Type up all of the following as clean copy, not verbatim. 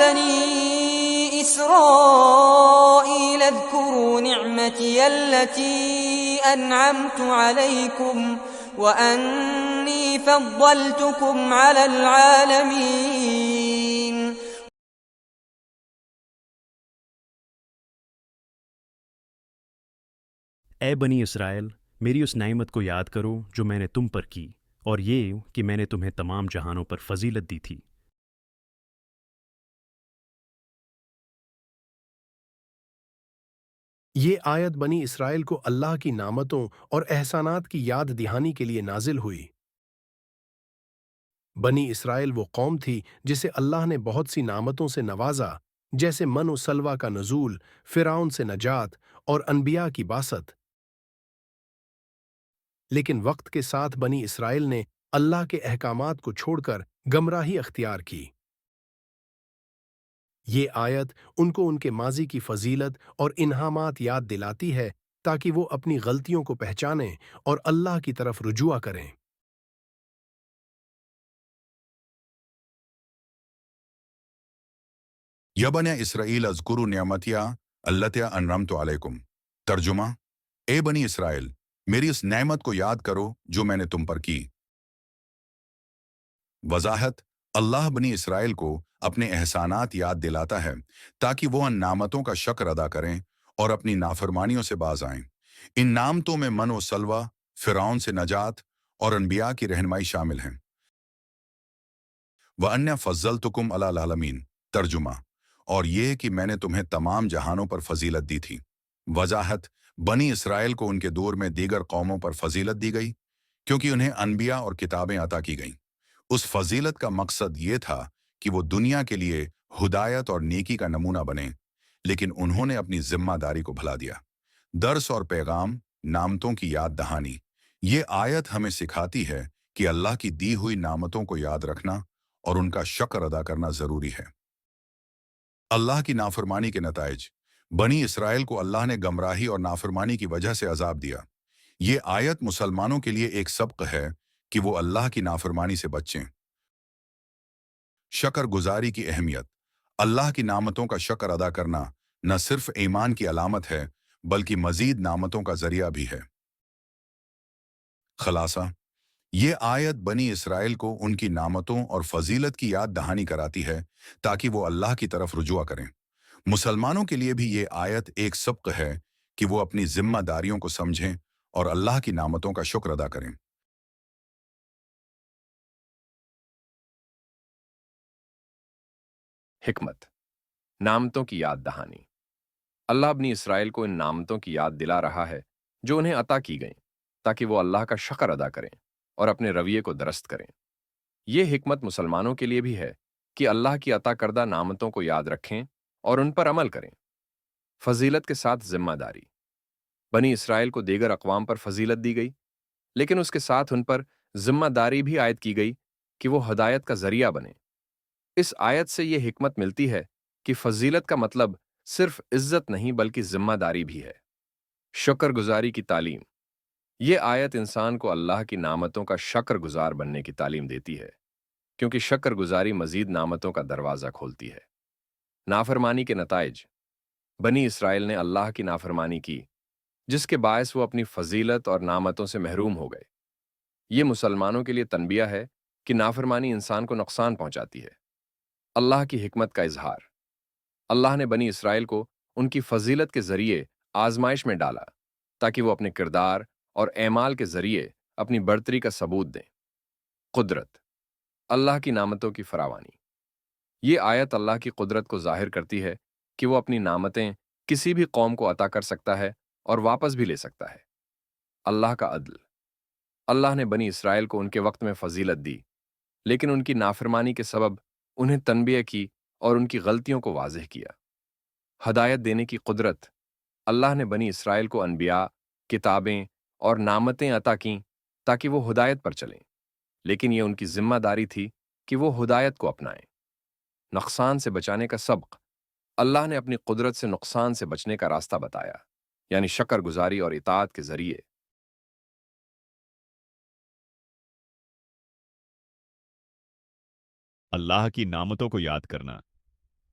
بني إسرائيل اذكروا نعمتي التي أنعمت عليكم وأني فضلتكم على العالمين. اے بنی اسرائیل، میری اس نعمت کو یاد کرو جو میں نے تم پر کی، اور یہ کہ میں نے تمہیں تمام جہانوں پر فضیلت دی تھی۔ یہ آیت بنی اسرائیل کو اللہ کی نعمتوں اور احسانات کی یاد دہانی کے لیے نازل ہوئی۔ بنی اسرائیل وہ قوم تھی جسے اللہ نے بہت سی نعمتوں سے نوازا، جیسے من و سلوہ کا نزول، فرعون سے نجات اور انبیاء کی بعثت۔ لیکن وقت کے ساتھ بنی اسرائیل نے اللہ کے احکامات کو چھوڑ کر گمراہی اختیار کی۔ یہ آیت ان کو ان کے ماضی کی فضیلت اور انعامات یاد دلاتی ہے تاکہ وہ اپنی غلطیوں کو پہچانیں اور اللہ کی طرف رجوع کریں۔ یا بنی اسرائیل اذکروا نعمتی التی انعمت علیکم۔ ترجمہ: اے بنی اسرائیل، میری اس نعمت کو یاد کرو جو میں نے تم پر کی۔ وضاحت: اللہ بنی اسرائیل کو اپنے احسانات یاد دلاتا ہے تاکہ وہ ان نعمتوں کا شکر ادا کریں اور اپنی نافرمانیوں سے باز آئیں۔ ان نعمتوں میں من و سلوہ، فرعون سے نجات اور انبیاء کی رہنمائی شامل ہیں۔ وَأَنَّ فَضَّلْتُكُمْ عَلَى الْعَالَمِينَ۔ ترجمہ: اور یہ کہ میں نے تمہیں تمام جہانوں پر فضیلت دی تھی۔ وضاحت: بنی اسرائیل کو ان کے دور میں دیگر قوموں پر فضیلت دی گئی کیونکہ انہیں انبیاء اور کتابیں عطا کی گئیں۔ اس فضیلت کا مقصد یہ تھا کہ وہ دنیا کے لیے ہدایت اور نیکی کا نمونہ بنیں، لیکن انہوں نے اپنی ذمہ داری کو بھلا دیا۔ درس اور پیغام: نعمتوں کی یاد دہانی۔ یہ آیت ہمیں سکھاتی ہے کہ اللہ کی دی ہوئی نعمتوں کو یاد رکھنا اور ان کا شکر ادا کرنا ضروری ہے۔ اللہ کی نافرمانی کے نتائج: بنی اسرائیل کو اللہ نے گمراہی اور نافرمانی کی وجہ سے عذاب دیا۔ یہ آیت مسلمانوں کے لیے ایک سبق ہے کہ وہ اللہ کی نافرمانی سے بچیں۔ شکر گزاری کی اہمیت: اللہ کی نعمتوں کا شکر ادا کرنا نہ صرف ایمان کی علامت ہے بلکہ مزید نعمتوں کا ذریعہ بھی ہے۔ خلاصہ: یہ آیت بنی اسرائیل کو ان کی نعمتوں اور فضیلت کی یاد دہانی کراتی ہے تاکہ وہ اللہ کی طرف رجوع کریں۔ مسلمانوں کے لیے بھی یہ آیت ایک سبق ہے کہ وہ اپنی ذمہ داریوں کو سمجھیں اور اللہ کی نعمتوں کا شکر ادا کریں۔ حکمت: نعمتوں کی یاد دہانی۔ اللہ اپنی اسرائیل کو ان نعمتوں کی یاد دلا رہا ہے جو انہیں عطا کی گئیں تاکہ وہ اللہ کا شکر ادا کریں اور اپنے رویے کو درست کریں۔ یہ حکمت مسلمانوں کے لیے بھی ہے کہ اللہ کی عطا کردہ نعمتوں کو یاد رکھیں اور ان پر عمل کریں۔ فضیلت کے ساتھ ذمہ داری: بنی اسرائیل کو دیگر اقوام پر فضیلت دی گئی، لیکن اس کے ساتھ ان پر ذمہ داری بھی عائد کی گئی کہ وہ ہدایت کا ذریعہ بنیں۔ اس آیت سے یہ حکمت ملتی ہے کہ فضیلت کا مطلب صرف عزت نہیں بلکہ ذمہ داری بھی ہے۔ شکر گزاری کی تعلیم: یہ آیت انسان کو اللہ کی نعمتوں کا شکر گزار بننے کی تعلیم دیتی ہے، کیونکہ شکر گزاری مزید نعمتوں کا دروازہ کھولتی ہے۔ نافرمانی کے نتائج: بنی اسرائیل نے اللہ کی نافرمانی کی، جس کے باعث وہ اپنی فضیلت اور نعمتوں سے محروم ہو گئے۔ یہ مسلمانوں کے لیے تنبیہ ہے کہ نافرمانی انسان کو نقصان پہنچاتی ہے۔ اللہ کی حکمت کا اظہار: اللہ نے بنی اسرائیل کو ان کی فضیلت کے ذریعے آزمائش میں ڈالا تاکہ وہ اپنے کردار اور اعمال کے ذریعے اپنی برتری کا ثبوت دیں۔ قدرت: اللہ کی نعمتوں کی فراوانی۔ یہ آیت اللہ کی قدرت کو ظاہر کرتی ہے کہ وہ اپنی نعمتیں کسی بھی قوم کو عطا کر سکتا ہے اور واپس بھی لے سکتا ہے۔ اللہ کا عدل: اللہ نے بنی اسرائیل کو ان کے وقت میں فضیلت دی، لیکن ان کی نافرمانی کے سبب انہیں تنبیہ کی اور ان کی غلطیوں کو واضح کیا۔ ہدایت دینے کی قدرت: اللہ نے بنی اسرائیل کو انبیاء، کتابیں اور نعمتیں عطا کیں تاکہ وہ ہدایت پر چلیں، لیکن یہ ان کی ذمہ داری تھی کہ وہ ہدایت کو اپنائیں۔ نقصان سے بچانے کا سبق: اللہ نے اپنی قدرت سے نقصان سے بچنے کا راستہ بتایا، یعنی شکر گزاری اور اطاعت کے ذریعے۔ اللہ کی نعمتوں کو یاد کرنا۔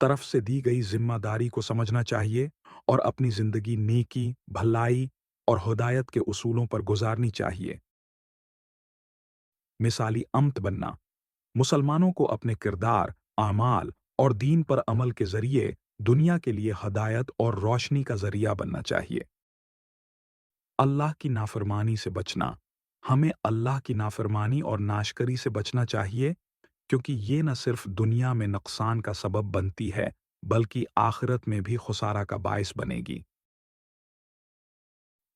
طرف سے دی گئی ذمہ داری کو سمجھنا چاہیے اور اپنی زندگی نیکی، بھلائی اور ہدایت کے اصولوں پر گزارنی چاہیے۔ مثالی امت بننا، مسلمانوں کو اپنے کردار، اعمال اور دین پر عمل کے ذریعے دنیا کے لیے ہدایت اور روشنی کا ذریعہ بننا چاہیے۔ اللہ کی نافرمانی سے بچنا، ہمیں اللہ کی نافرمانی اور ناشکری سے بچنا چاہیے، کیونکہ یہ نہ صرف دنیا میں نقصان کا سبب بنتی ہے بلکہ آخرت میں بھی خسارہ کا باعث بنے گی۔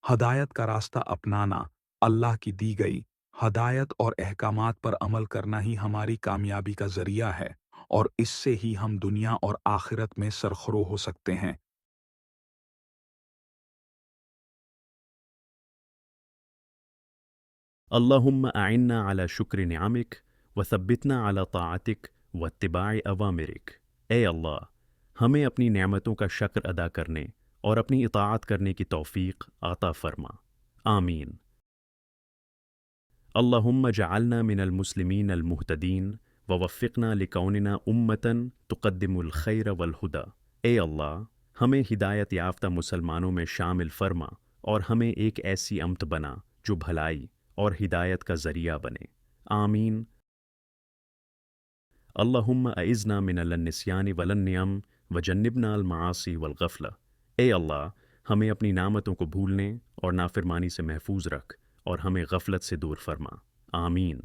ہدایت کا راستہ اپنانا، اللہ کی دی گئی ہدایت اور احکامات پر عمل کرنا ہی ہماری کامیابی کا ذریعہ ہے، اور اس سے ہی ہم دنیا اور آخرت میں سرخرو ہو سکتے ہیں۔ اللهم أعنا على شكر نعمك وثبتنا على طاعتك واتباع أوامرك۔ اے اللہ، ہمیں اپنی نعمتوں کا شکر ادا کرنے اور اپنی اطاعت کرنے کی توفیق عطا فرما، آمین۔ اللهم اجعلنا من المسلمين المهتدين ووفقنا لكوننا أمة تقدم الخير والهدى۔ اے اللہ، ہمیں ہدایت یافتہ مسلمانوں میں شامل فرما اور ہمیں ایک ایسی امت بنا جو بھلائی اور ہدایت کا ذریعہ بنے، آمین۔ اللہم اعذنا من النسیان والنعم وجنبنا المعاصی والغفلہ۔ اے اللہ، ہمیں اپنی نعمتوں کو بھولنے اور نافرمانی سے محفوظ رکھ اور ہمیں غفلت سے دور فرما، آمین۔